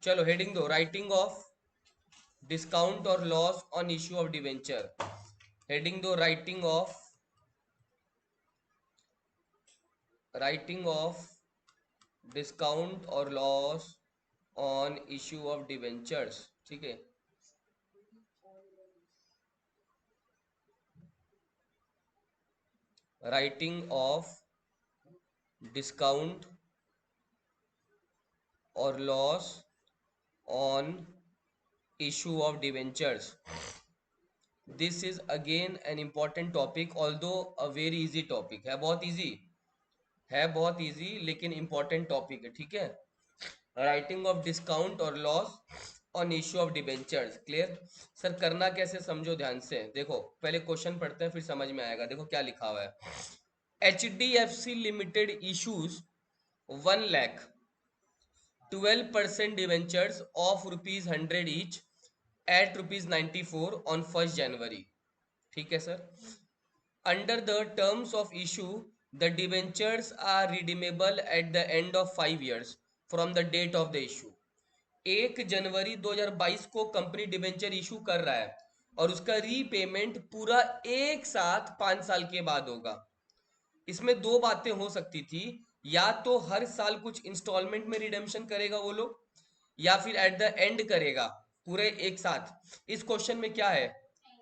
चलो हेडिंग दो, writing of discount और loss on issue of debenture. Heading दो, राइटिंग ऑफ डिस्काउंट और loss on issue of debentures. ठीक है, राइटिंग ऑफ डिस्काउंट और loss on issue of debentures. This is again an important topic, although a very easy topic है, बहुत easy लेकिन important topic है। ठीक है, राइटिंग ऑफ डिस्काउंट और loss on issue of debentures. Clear? Sir करना कैसे, समझो ध्यान से। देखो पहले क्वेश्चन पढ़ते हैं फिर समझ में आएगा। देखो क्या लिखा हुआ है, HDFC limited issues 1 lakh 12% debentures of ₹100 each at ₹94 on 1 January. ठीक है sir, under the terms of issue the debentures are redeemable at the end of 5 years from the date of the issue. 1 जनवरी 2022 को कंपनी डिवेंचर इशू कर रहा है और उसका repayment पूरा एक साथ 5 साल के बाद होगा। इसमें दो बातें हो सकती थी, या तो हर साल कुछ इंस्टॉलमेंट में रिडेम्पशन करेगा वो लोग, या फिर एट द एंड करेगा पूरे एक साथ। इस क्वेश्चन में क्या है,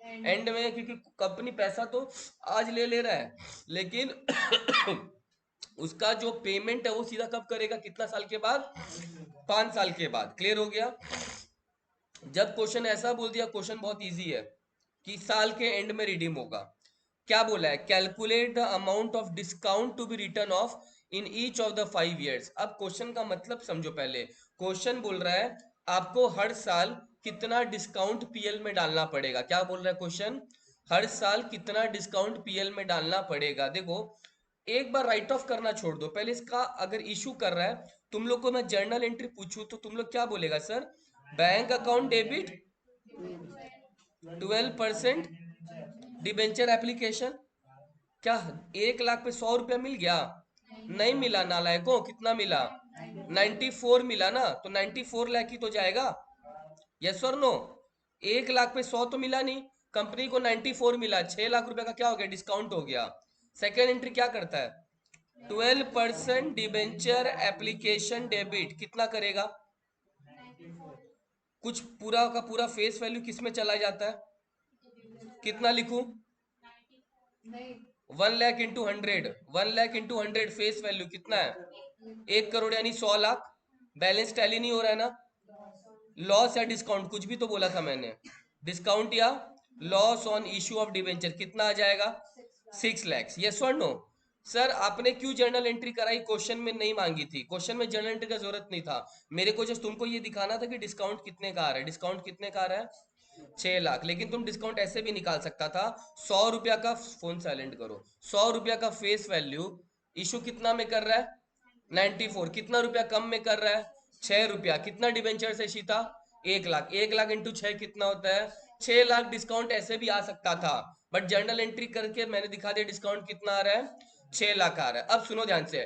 एंड में, क्योंकि कंपनी पैसा तो आज ले ले रहा है लेकिन उसका जो पेमेंट है वो सीधा कब करेगा, कितना साल के बाद, 5 साल के बाद। क्लियर हो गया? जब क्वेश्चन ऐसा बोल दिया, क्वेश्चन बहुत इजी है कि साल के एंड में रिडीम होगा। क्या बोला है, calculate the amount of discount to be return of in each of the 5 years। अब क्वेश्चन का मतलब समझो। पहले क्वेश्चन बोल रहा है आपको हर साल कितना डिस्काउंट पीएल में डालना पड़ेगा। क्या बोल रहा है क्वेश्चन, हर साल कितना डिस्काउंट पीएल में डालना पड़ेगा। देखो एक बार राइट ऑफ करना छोड़ दो, पहले इसका अगर इशू कर रहा है, तुम लोग को मैं जर्नल एंट्री पूछूं तो तुम लोग क्या बोलेगा sir, bank account debit 12% debenture application. क्या 1 लाख पे 100 रुपया मिल गया? नहीं मिला नालायकों, कितना मिला, 94 मिला ना, तो 94 लाख ही तो जाएगा। यस और नो? 1 लाख पे 100 तो मिला नहीं, कंपनी को 94 मिला, 6 लाख रुपए का क्या हो गया, डिस्काउंट हो गया। सेकेंड एंट्री क्या करता है, 12% डिबेंचर एप्लीकेशन डेबिट कितना करेगा, कुछ पूरा का पूरा फेस वैल्यू किस में चला जाता है, कितना लिखूं, 1 lakh into 100, 1 lakh into 100 face value कितना है, 1 करोड़ यानी 100 लाख। बैलेंस टैली नहीं हो रहा है ना, लॉस या डिस्काउंट कुछ भी तो बोला था मैंने, डिस्काउंट या loss on issue of debenture कितना आ जाएगा, 6 lakhs। यस और नो? सर आपने क्यों जर्नल एंट्री कराई, क्वेश्चन में नहीं मांगी थी, क्वेश्चन में जर्नल एंट्री का जरूरत नहीं था। मेरे को जस्ट तुमको ये दिखाना था कि डिस्काउंट कितने का आ रहा है, डिस्काउंट कितने का आ रहा है, 6 लाख। लेकिन तुम डिस्काउंट ऐसे भी निकाल सकता था, 100 रुपया का, फोन साइलेंट करो, 100 रुपया का फेस वैल्यू इशू कितना में कर रहा है, 94, कितना रुपया कम में कर रहा है, 6 रुपया। कितना डिबेंचर से शीता, 1 लाख, 1 लाख इंटू 6 कितना होता है, 6 लाख। डिस्काउंट ऐसे भी आ सकता था, बट जर्नल एंट्री करके मैंने दिखा दिया डिस्काउंट कितना आ रहा है, 6 लाख आ रहा है। अब सुनो ध्यान से,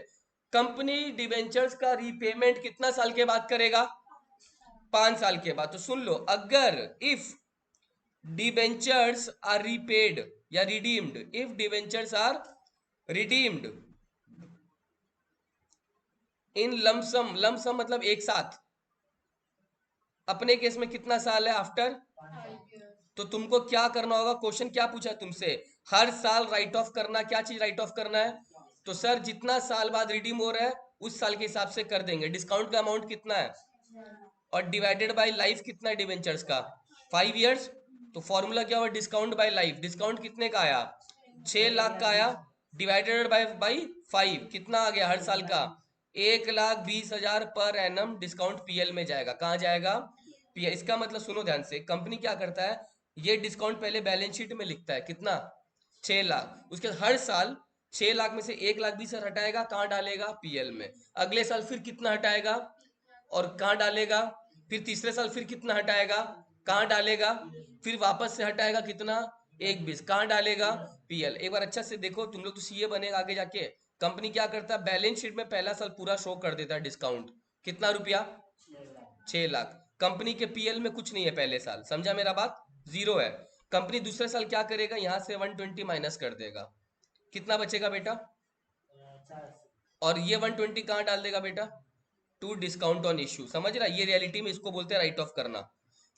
कंपनी डिबेंचर्स का रीपेमेंट कितना साल के बाद करेगा, 5 साल के बाद। तो सुन लो, अगर इफ डिबेंचर्स आर रीपेड या redeemed, if debentures are redeemed in lump sum, lump sum मतलब एक साथ, अपने केस में कितना साल है, आफ्टर, तो तुमको क्या करना होगा, क्वेश्चन क्या पूछा है तुमसे, हर साल राइट ऑफ करना, क्या चीज राइट ऑफ करना है, तो सर जितना साल बाद रिडीम हो रहा है उस साल के हिसाब से कर देंगे। डिस्काउंट का अमाउंट कितना है और डिवाइडेड बाय लाइफ कितना है डिवेंचर्स का, 5 years। तो फॉर्मूला क्या हुआ, डिस्काउंट बाय लाइफ, डिस्काउंट कितने का आया, 6 लाख का आया, डिवाइडेड बाई 5 कितना आ गया हर साल का, 1,20,000 पर एनम डिस्काउंट पीएल में जाएगा। कहाँ जाएगा, पीएल। इसका मतलब सुनो ध्यान से, कंपनी क्या करता है, ये डिस्काउंट पहले बैलेंस शीट में लिखता है कितना, 6 लाख, उसके हर साल 6 लाख में से 1,20,000 हटाएगा, कहाँ डालेगा, पीएल में। अगले साल फिर कितना हटाएगा और कहाँ डालेगा, फिर तीसरे साल फिर कितना हटाएगा, कहाँ डालेगा, फिर वापस से हटाएगा कितना, 1,20, कहाँ डालेगा, पीएल। एक बार अच्छा से देखो, तुम लोग तो सीए बनेगा आगे जाके। कंपनी क्या करता है, बैलेंस शीट में पहला साल पूरा शो कर देता है डिस्काउंट, कितना रुपया, 6 लाख। कंपनी के पीएल में कुछ नहीं है पहले साल, समझा मेरा बात, जीरो है। कंपनी दूसरे साल क्या करेगा, यहां से 120 माइनस कर देगा, कितना बचेगा बेटा, और ये 120 कहाँ डाल देगा बेटा, टू डिस्काउंट ऑन इश्यू। समझ रहा, ये रियलिटी में इसको बोलते हैं राइट ऑफ करना।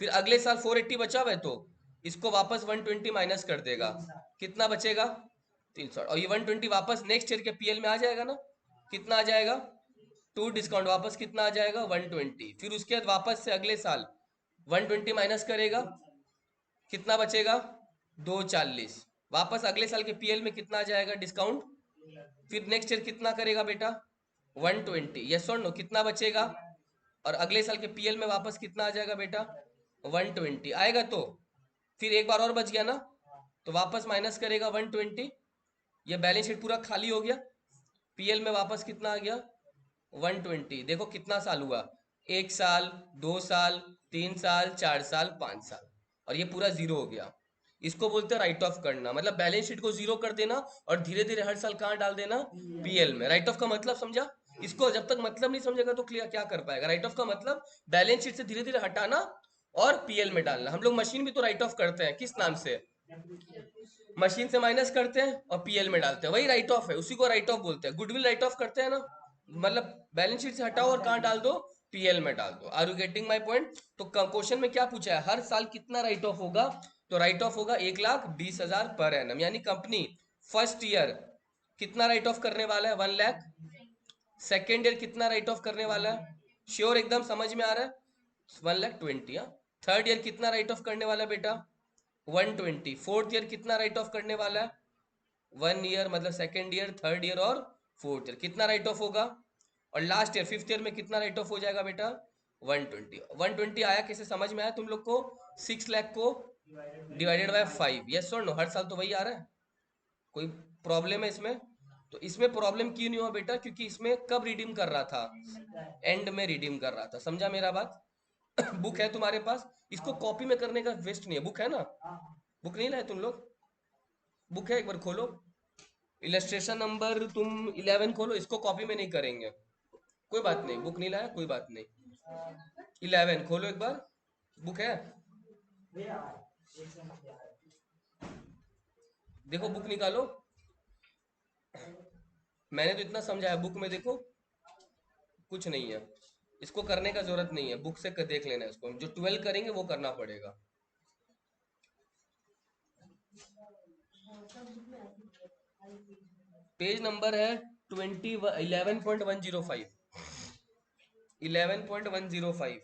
फिर अगले साल 480 बचा हुआ है तो इसको वापस 120 माइनस कर देगा, कितना बचेगा 300, और ये 120 वापस नेक्स्ट ईयर के पीएल में आ जाएगा ना, कितना आ जाएगा, टू डिस्काउंट वापस कितना आ जाएगा 120। फिर उसके बाद वापस से अगले साल 120 माइनस करेगा, कितना बचेगा 240, वापस अगले साल के पीएल में कितना आ जाएगा डिस्काउंट। फिर नेक्स्ट ईयर कितना करेगा बेटा 120, यस और नो, कितना बचेगा, और अगले साल के पीएल में वापस कितना आ जाएगा बेटा 120 आएगा। तो फिर एक बार और बच गया ना, तो वापस माइनस करेगा 120, ये बैलेंस शीट पूरा खाली हो गया। पीएल में वापस कितना आ गया 120। देखो कितना साल हुआ, 1 साल, 2 साल, 3 साल, 4 साल, 5 साल, और ये पूरा जीरो हो गया। इसको बोलते हैं राइट ऑफ करना, मतलब बैलेंस शीट को जीरो कर देना और धीरे धीरे हर साल कहाँ डाल देना, पीएल में। राइट ऑफ का मतलब समझा, इसको जब तक मतलब नहीं समझेगा तो क्लियर क्या कर पाएगा। राइट ऑफ का मतलब बैलेंस शीट से धीरे धीरे हटाना और पीएल में डालना। हम लोग मशीन भी तो राइट ऑफ करते हैं, किस नाम से, मशीन से माइनस करते हैं और पीएल में डालते हैं, वही राइट ऑफ है, उसी को राइट ऑफ बोलते हैं। गुडविल राइट ऑफ करते हैं ना, मतलब बैलेंस शीट से हटाओ और कहाँ डाल दो, पीएल में डाल दो। Are you getting my point. तो क्वेश्चन में क्या पूछा है, हर साल कितना राइट ऑफ होगा, तो राइट ऑफ होगा 1,20,000 पर एनम, यानी कंपनी फर्स्ट ईयर कितना राइट ऑफ करने वाला है 1 लाख, सेकेंड ईयर कितना राइट ऑफ करने वाला है, श्योर एकदम समझ में आ रहा है 1,20,000। थर्ड ईयर कितना राइट ऑफ करने वाला है बेटा 120। फोर्थ ईयर कितना राइट ऑफ करने वाला है 1 ईयर, मतलब सेकेंड ईयर, थर्ड ईयर और फोर्थ ईयर कितना राइट ऑफ होगा, और लास्ट ईयर फिफ्थ ईयर में कितना राइट ऑफ हो जाएगा बेटा 120। 120 आया कैसे, समझ में आया तुम लोग को, 6 लाख को डिवाइडेड बाय 5, यस और नो, हर साल तो वही आ रहा है, कोई प्रॉब्लम है इसमें। तो इसमें प्रॉब्लम क्यों नहीं हुआ बेटा, क्योंकि इसमें कब रिडीम कर रहा था, एंड में रिडीम कर रहा था, समझा मेरा बात। बुक है तुम्हारे पास, इसको कॉपी में करने का वेस्ट नहीं है, बुक है ना, बुक नहीं लाए तुम लोग, बुक है एक बार खोलो, इलस्ट्रेशन नंबर तुम 11 खोलो, इसको कॉपी में नहीं करेंगे, कोई बात नहीं, बुक नहीं लाया कोई बात नहीं, 11 खोलो एक बार, बुक है, देखो बुक निकालो, मैंने तो इतना समझाया, बुक में देखो कुछ नहीं है, इसको करने का जरूरत नहीं है, बुक से देख लेना, इसको जो 12 करेंगे वो करना पड़ेगा। पेज नंबर है 11.105, 11.105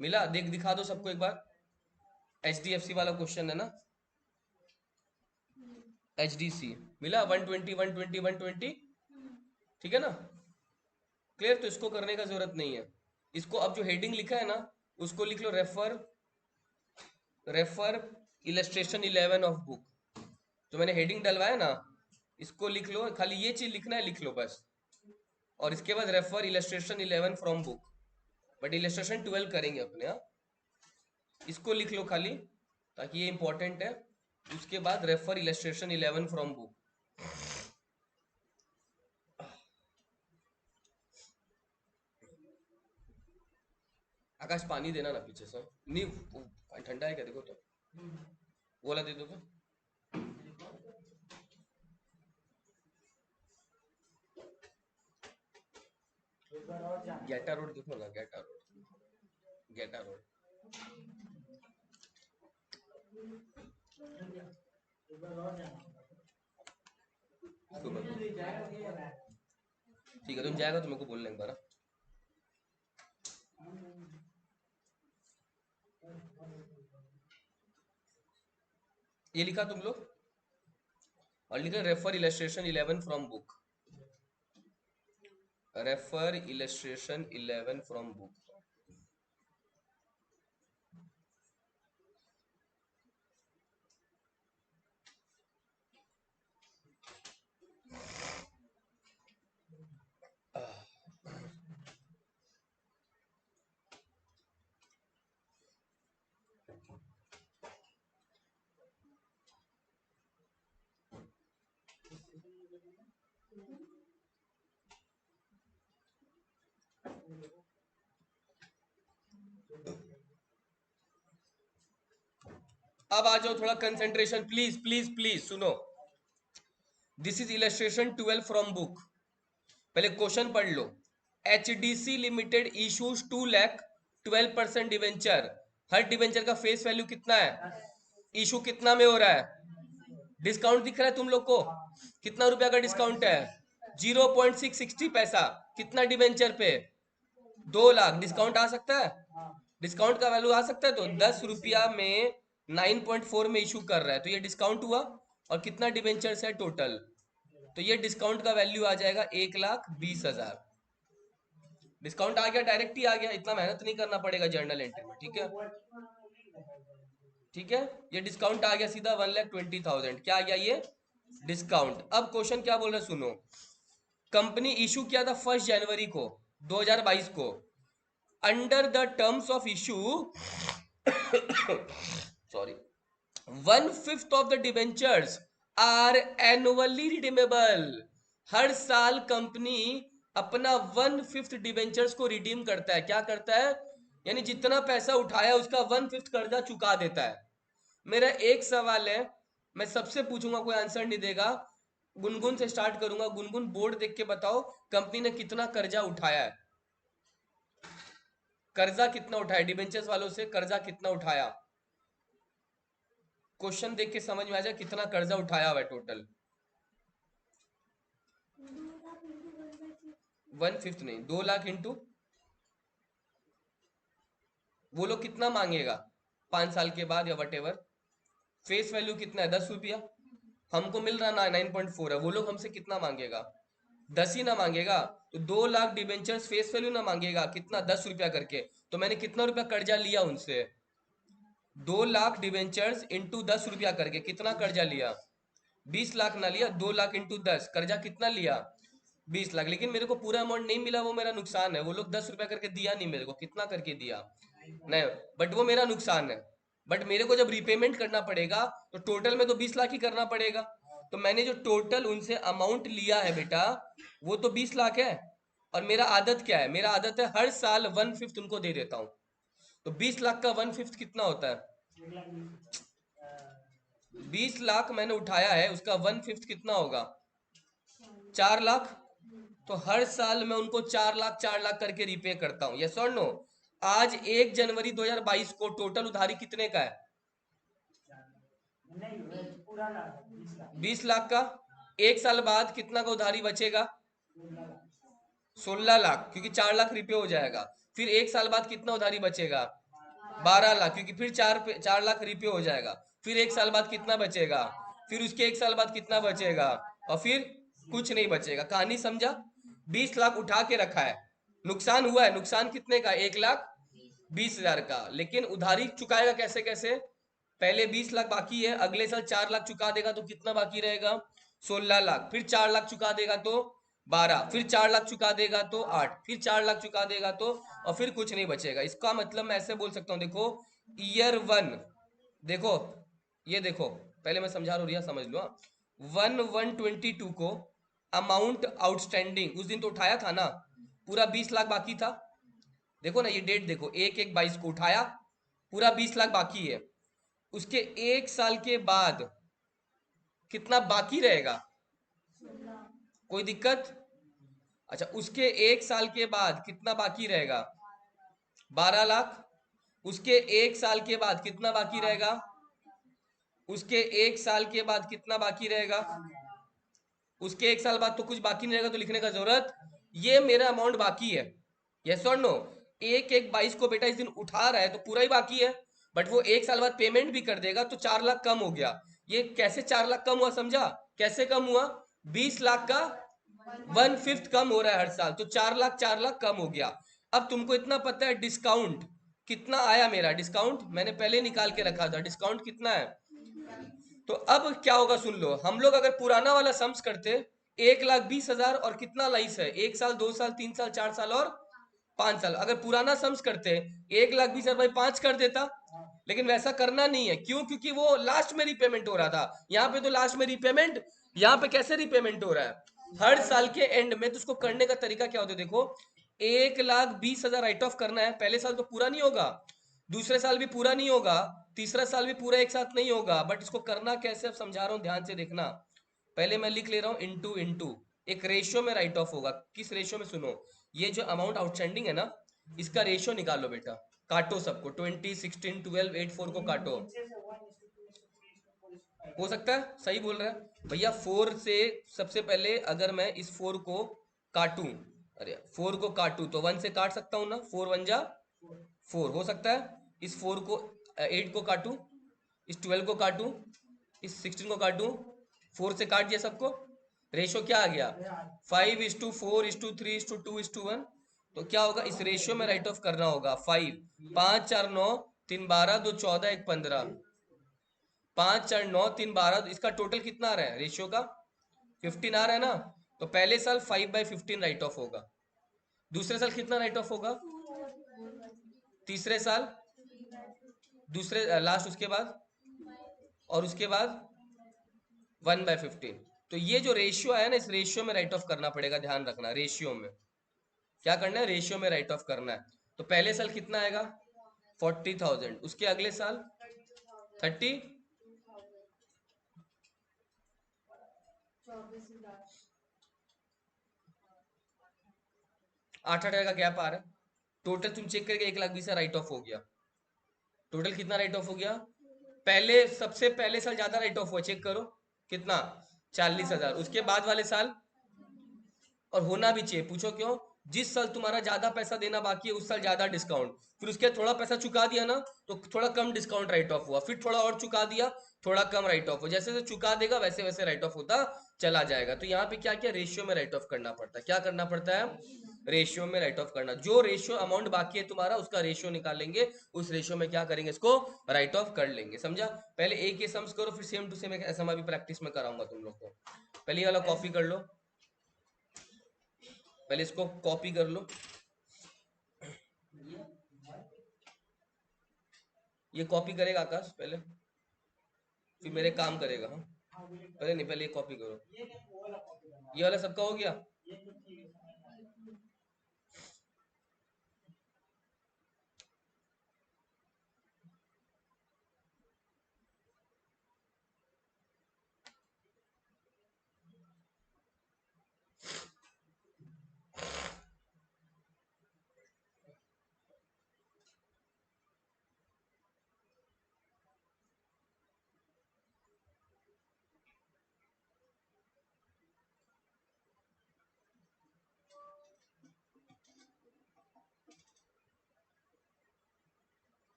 मिला, देख दिखा दो सबको एक बार, HDFC वाला क्वेश्चन है ना, HDC मिला 120 120 120, ठीक है ना, क्लियर। तो इसको करने का जरूरत नहीं है, इसको अब जो हेडिंग लिखा है ना उसको लिख लो, refer, refer illustration 11 of book, जो मैंने हेडिंग डलवाया ना इसको लिख लो, खाली ये चीज लिखना है, लिख लो बस, और इसके बाद refer illustration 11 from book, but illustration 12 करेंगे अपने, हाँ इसको लिख लो खाली, ताकि ये इंपॉर्टेंट है। उसके बाद रेफर इलस्ट्रेशन 11 फ्रॉम बुक। आकाश पानी देना ना पीछे से, नहीं ठंडा है क्या, देखो तो, वो वाला दे दो तो, गेटा रोड देखो ना, गेटा रोड, गेटा रोड, सुबह, ठीक है, तुम जाएगा तो मेरे को बोलना एक बार, हाँ? ये लिखा तुम लोग, और लिखा refer illustration 11 from book, refer illustration 11 from book. अब आ जाओ थोड़ा कंसेंट्रेशन, प्लीज प्लीज प्लीज सुनो। This is illustration 12 from book. पहले क्वेश्चन पढ़ लो। HDC limited issues 2 lakh 12% debenture. हर डिवेंचर का फेस वैल्यू कितना है? इशू कितना में हो रहा है? डिस्काउंट दिख रहा है तुम लोग को? कितना रुपया का डिस्काउंट है? 0.660 पैसा। कितना डिवेंचर पे? 2 लाख। डिस्काउंट आ सकता है? डिस्काउंट का वैल्यू आ सकता है। तो 10 रुपया में 9.4 में इशू कर रहा है, तो ये डिस्काउंट हुआ। और कितना डिवेंचर्स है टोटल? तो ये डिस्काउंट का वैल्यू आ जाएगा 1,20,000। डिस्काउंट आ गया, डायरेक्ट ही आ गया, इतना मेहनत नहीं करना पड़ेगा जर्नल एंट्री में। ठीक है, ठीक है, ये डिस्काउंट आ गया सीधा 1,20,000। क्या आ गया ये? डिस्काउंट। अब क्वेश्चन क्या बोल रहे हैं सुनो। कंपनी इशू किया था 1 जनवरी को 2022 को। Under the terms of issue sorry, 1/5 of the debentures are annually redeemable. हर साल कंपनी अपना 1/5 डिबेंचर्स को रिडीम करता है। क्या करता है? यानी जितना पैसा उठाया उसका 1/5 कर्जा चुका देता है। मेरा एक सवाल है, मैं सबसे पूछूंगा, कोई आंसर नहीं देगा। गुनगुन से स्टार्ट करूंगा। गुनगुन, बोर्ड देख के बताओ कंपनी ने कितना कर्जा उठाया है? कर्जा कितना उठाया? डिबेंचर्स वालों से कर्जा कितना उठाया? क्वेश्चन देख के समझ में आ जाए कितना कर्जा उठाया हुआ है टोटल। 1/5 नहीं, 2 लाख इंटू, वो लोग कितना मांगेगा 5 साल के बाद या वट एवर। फेस वैल्यू कितना है? 10 रुपया। हमको मिल रहा ना 9.4 है, वो लोग हमसे कितना मांगेगा? 10 ही ना मांगेगा। तो 2 लाख डिबेंचर्स फेस वैल्यू ना मांगेगा, कितना? 10 रुपया करके। तो मैंने कितना रुपया कर्जा लिया उनसे? 2 लाख डिबेंचर्स इंटू 10 रुपया करके कितना कर्जा लिया? 20 लाख ना लिया, 2 लाख इंटू 10, कर्जा कितना लिया? 20 लाख। लेकिन मेरे को पूरा अमाउंट नहीं मिला, वो मेरा नुकसान है। वो लोग 10 रुपया करके दिया नहीं मेरे को, कितना करके दिया? नहीं, बट वो मेरा नुकसान है। बट मेरे को जब रिपेमेंट करना पड़ेगा तो टोटल में तो 20 लाख ही करना पड़ेगा। तो मैंने जो टोटल उनसे अमाउंट लिया है बेटा, वो तो 20 लाख है। और मेरा आदत क्या है? मेरा आदत है हर साल 1/5 उनको दे देता हूँ। तो 20 लाख का 1/5 कितना होता है? 20 लाख मैंने उठाया है, उसका 1/5 कितना होगा? 4 लाख। तो हर साल मैं उनको 4 लाख करके रिपे करता हूं। यस और नो? आज 1 जनवरी 2022 को टोटल उधारी कितने का है? 20 लाख का। एक साल बाद कितना का उधारी बचेगा? 16 लाख, क्योंकि 4 लाख रिपे हो जाएगा। फिर एक साल बाद कितना उधारी बचेगा? 12 लाख, क्योंकि फिर 4 लाख रिपे हो जाएगा। फिर एक साल बाद कितना बचेगा? फिर उसके एक साल बाद कितना बचेगा? और फिर कुछ नहीं बचेगा। कहानी समझा? 20 लाख उठा के रखा है, नुकसान हुआ है। नुकसान कितने का? 1,20,000 का। लेकिन उधारी चुकाएगा कैसे कैसे? पहले 20 लाख बाकी है, अगले साल 4 लाख चुका देगा तो कितना बाकी रहेगा? 16 लाख। फिर 4 लाख चुका देगा तो 12, फिर 4 लाख चुका देगा तो 8, फिर 4 लाख चुका देगा तो, और फिर कुछ नहीं बचेगा। इसका मतलब मैं ऐसे बोल सकता हूँ, देखो ईयर 1, देखो ये देखो, पहले मैं समझा रहा हूँ, समझ लो। 1/1/22 को अमाउंट आउटस्टैंडिंग, उस दिन तो उठाया था ना, पूरा 20 लाख बाकी था। देखो ना ये डेट देखो, 1/1/22 को उठाया, पूरा 20 लाख बाकी है। उसके एक साल के बाद कितना बाकी रहेगा? कोई दिक्कत? अच्छा, उसके एक साल के बाद कितना बाकी रहेगा? 12 लाख। उसके एक साल के बाद कितना बाकी रहेगा? उसके एक साल के बाद कितना बाकी रहेगा? उसके एक साल बाद तो कुछ बाकी नहीं रहेगा, तो लिखने का जरूरत। ये मेरा अमाउंट बाकी है। यस और नो? 1/1/22 को बेटा इस दिन उठा रहा है तो पूरा ही बाकी है। बट वो एक साल बाद पेमेंट भी कर देगा तो 4 लाख कम हो गया। ये कैसे 4 लाख कम हुआ, समझा? कैसे कम हुआ? 20 लाख का 1/5 कम हो रहा है हर साल, तो 4 लाख कम हो गया। अब तुमको इतना पता है डिस्काउंट कितना आया? मेरा डिस्काउंट मैंने पहले निकाल के रखा था, डिस्काउंट कितना है। तो अब क्या होगा सुन लो, हम लोग अगर पुराना वाला सम्स करते 1,20,000 और कितना लाइस है, 1 साल 2 साल 3 साल 4 साल और 5 साल, अगर पुराना सम्स करते 1,20,000 बाई 5 कर देता। लेकिन वैसा करना नहीं है, क्यों? क्योंकि वो लास्ट में रिपेमेंट हो रहा था। यहाँ पे तो लास्ट में रिपेमेंट, यहाँ पे कैसे रिपेमेंट हो रहा है? हर साल के एंड में। तो उसको करने का तरीका क्या होता है देखो, 1,20,000 राइट ऑफ करना है। पहले साल तो पूरा नहीं होगा, दूसरे साल भी पूरा नहीं होगा, तीसरा साल भी पूरा एक साथ नहीं होगा, बट इसको करना कैसे अब समझा रहा हूं, ध्यान से देखना। पहले मैं लिख ले रहा हूं इंटू इंटू, एक रेशियो में राइट ऑफ होगा। किस रेशियो में, सुनो, ये जो अमाउंट आउटस्टैंडिंग है ना, इसका रेशियो निकालो बेटा, काटो सबको, 20, 16, 12, 8, 4 को काटो। हो सकता है सही बोल रहा है भैया। 4 से सबसे पहले अगर मैं इस 4 को काटूं, अरे 4 को काटूं तो 1 से काट सकता हूं ना, 4 1 जा 4 हो सकता है। इस 4 को 8 को काटूं, इस 12 को काटूं, इस 16 को काटूं, 4 से काट दिया सबको, रेशियो क्या आ गया, 5:4:3:2:1। तो क्या होगा, इस रेशियो में राइट ऑफ करना होगा 5, 5 4 9, 3 12, 2 14, 1 15, 5 4 9 3 12, इसका टोटल कितना आ रहा है रेशियो का, 15 आ रहा है ना। तो पहले साल 5/15 राइट ऑफ होगा, दूसरे साल कितना राइट ऑफ होगा, तीसरे साल, दूसरे लास्ट उसके बाद, और उसके बाद 1/15। तो ये जो रेशियो आया ना, इस रेशियो में राइट ऑफ करना पड़ेगा, ध्यान रखना, रेशियो में क्या करना है, रेशियो में राइट ऑफ करना है। तो पहले साल कितना आएगा 40,000, उसके अगले साल 30, 8,000 का गैप आ रहा है। टोटल तुम चेक करके 1,20,000 राइट ऑफ हो गया। टोटल कितना राइट ऑफ हो गया, पहले सबसे पहले साल ज्यादा राइट ऑफ हुआ, चेक करो कितना, 40,000। उसके बाद वाले साल, और होना भी चाहिए, पूछो क्यों, जिस साल तुम्हारा ज्यादा पैसा देना बाकी है उस साल ज्यादा डिस्काउंट, फिर उसके थोड़ा पैसा चुका दिया ना तो थोड़ा कम डिस्काउंट राइट ऑफ हुआ, फिर थोड़ा और चुका दिया, थोड़ा कम राइट ऑफ हुआ, जैसे जैसे चुका देगा वैसे वैसे राइट ऑफ होता चला जाएगा। तो यहाँ पे क्या क्या रेशियो में राइट ऑफ करना पड़ता है, क्या करना पड़ता है, रेशियो में राइट ऑफ करना। जो रेशियो अमाउंट बाकी है तुम्हारा उसका रेशियो निकालेंगे, उस रेशियो में क्या करेंगे, इसको राइट ऑफ कर लेंगे, समझा। पहले एक ये सम्स करो, फिर सेम टू सेम एक ऐसा मैं भी प्रैक्टिस में कराऊंगा तुम लोग को। पहले ये वाला कॉपी कर लो, पहले इसको कॉपी कर लो, ये कॉपी करेगा आकाश पहले, फिर मेरे काम करेगा। हाँ पहले नहीं, पहले ये कॉपी करो, ये वाला सबका हो गया।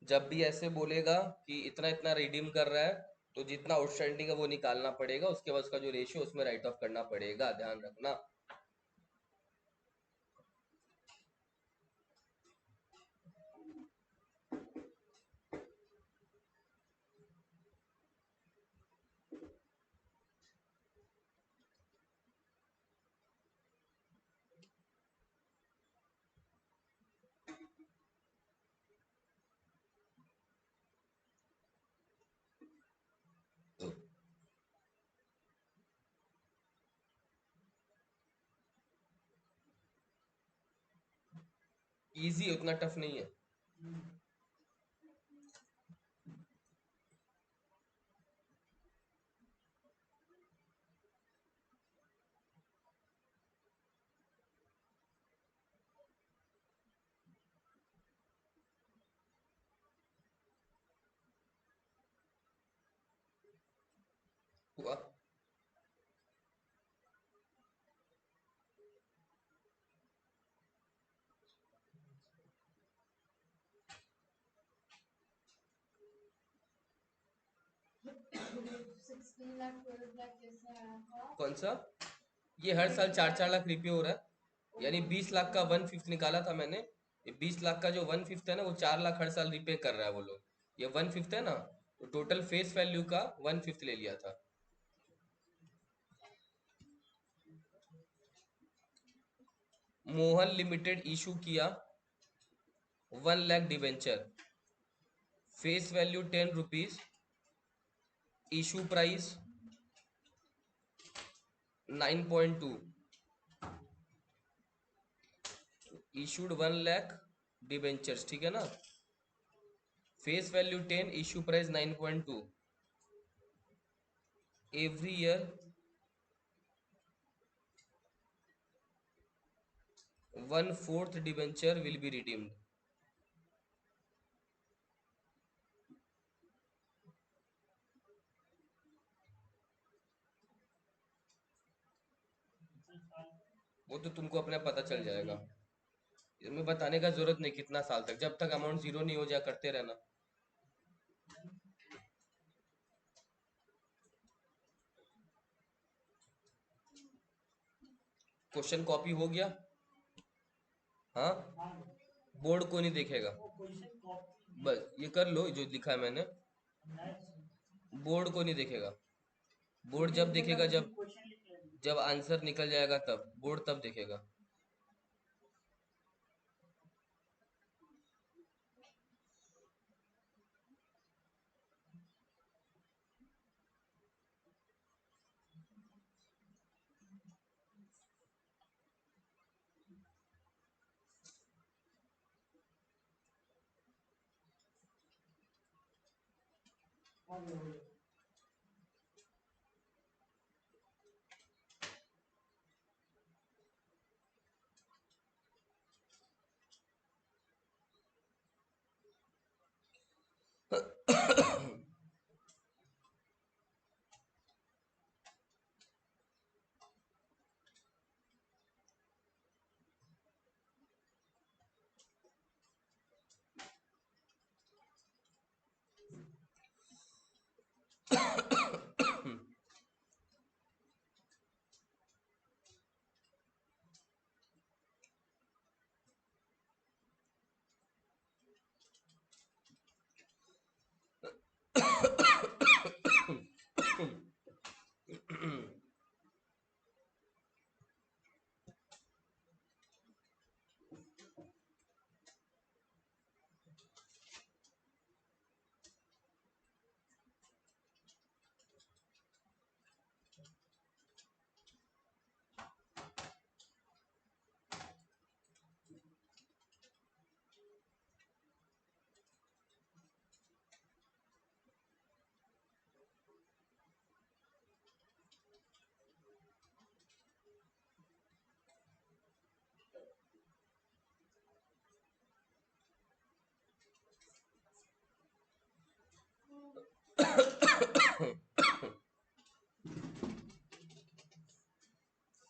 जब भी ऐसे बोलेगा कि इतना इतना रिडीम कर रहा है, तो जितना आउटस्टैंडिंग है वो निकालना पड़ेगा, उसके बाद उसका जो रेशियो उसमें राइट ऑफ करना पड़ेगा, ध्यान रखना। इजी, उतना टफ नहीं है। हुआ, कौन सा, ये हर साल 4-4 लाख रिपे हो रहा है, यानी 20 लाख का 1/5 निकाला था मैंने। ये 20 लाख का जो 1/5 है ना, वो 4 लाख हर साल रिपे कर रहा है वो लोग। ये 1/5 है ना, तो टोटल फेस वैल्यू का 1/5 ले लिया था। मोहन लिमिटेड इशू किया 1 lakh debenture, face value 10 rupees, issue price 9.2 issued 1 lakh debentures, ठीक है ना। Face value 10, issue price 9.2। Every year 1/4 debenture will be redeemed. वो तो तुमको अपने पता चल जाएगा, इसमें बताने का जरूरत नहीं कितना साल तक, जब तक अमाउंट जीरो नहीं हो जाए करते रहना। क्वेश्चन कॉपी हो गया? हाँ, बोर्ड को नहीं देखेगा, बस ये कर लो जो लिखा है मैंने, बोर्ड को नहीं देखेगा। बोर्ड जब देखेगा जब जब आंसर निकल जाएगा तब, बोर्ड तब देखेगा।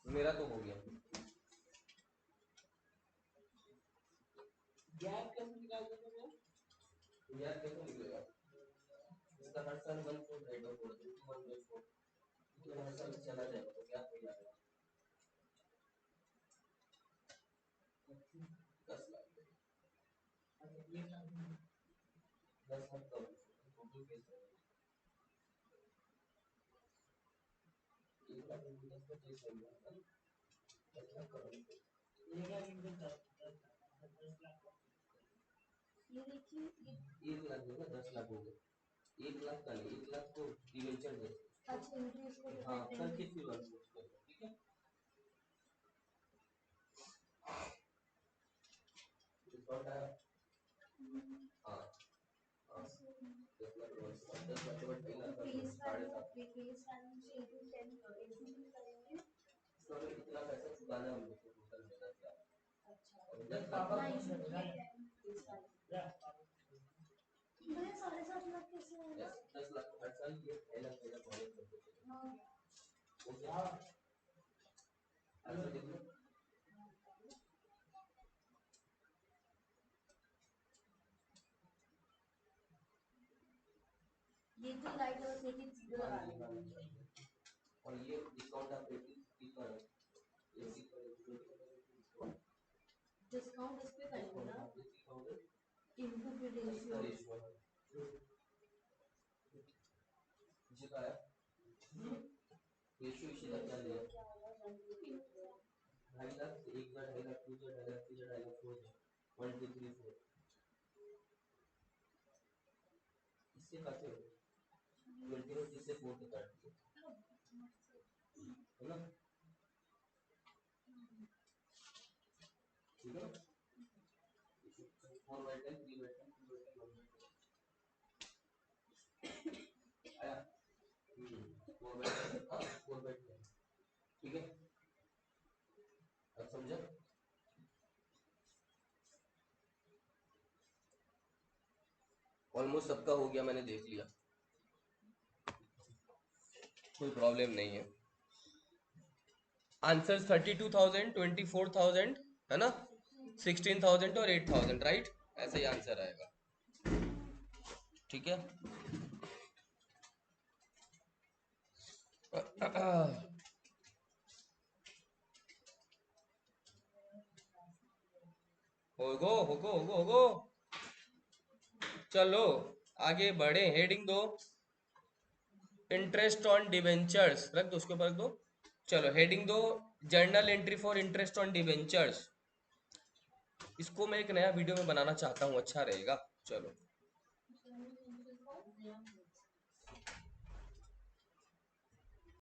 मेरा तो हो गया। यार कैसे निकलेगा इसका? हर साल 1/4 राइट ऑफ 1/4, तो हर साल चला जाएगा तो क्या हो जाएगा? 10 लाख, 10 लाख कम टोटल केस है। 1 लाख 10 का केस है ना, 10 लाख कम। ये देखिए 1 लाख देगा, 10 लाख हो गए। 1 लाख का नहीं, 1 लाख को डिवेंचर दे। अच्छा, इंक्रीज को हाँ, कर कितनी बार ठीक है। डिस्काउंट आया। हाँ हाँ, 10 लाख और 10 लाख के बाद 2.5 लाख का 10.5 तो इतना पैसा चुकाना है हम लोग को टोटल मेहनत का। और 10 लाख साढ़े 7 लाख कैसे होगा? 10 लाख हर साल ये 2.5 लाख मेरा कॉलेज कर देते हैं। ऐसा देख लो। ये तो लाइट और सेटिंग जीरो लगा देंगे और ये डिस्काउंट आप 80 पर है, 80 पर डिस्काउंट इस पे करेंगे ना, इनटू पे रेशियो जितना रेशियो इसी का क्या दिया 2.5 लाख, 1 2.5 लाख 2 2.5 लाख 4 1 2 3 4 इससे काटे 20 इससे 4 के काट दिए है ना। ठीक है, अब समझा? ऑलमोस्ट सबका हो गया, मैंने देख लिया, कोई प्रॉब्लम नहीं है। आंसर 32,000, 24,000 है ना, 16,000 और 8,000, राइट? ऐसा ही आंसर आएगा। ठीक है। होगो होगो होगो होगो। चलो आगे बढ़े, हेडिंग दो, इंटरेस्ट ऑन डिवेंचर्स, रख दो उसके ऊपर, रख दो। चलो हेडिंग दो, journal entry for interest on debentures. इसको मैं एक नया वीडियो में बनाना चाहता हूँ, अच्छा रहेगा। चलो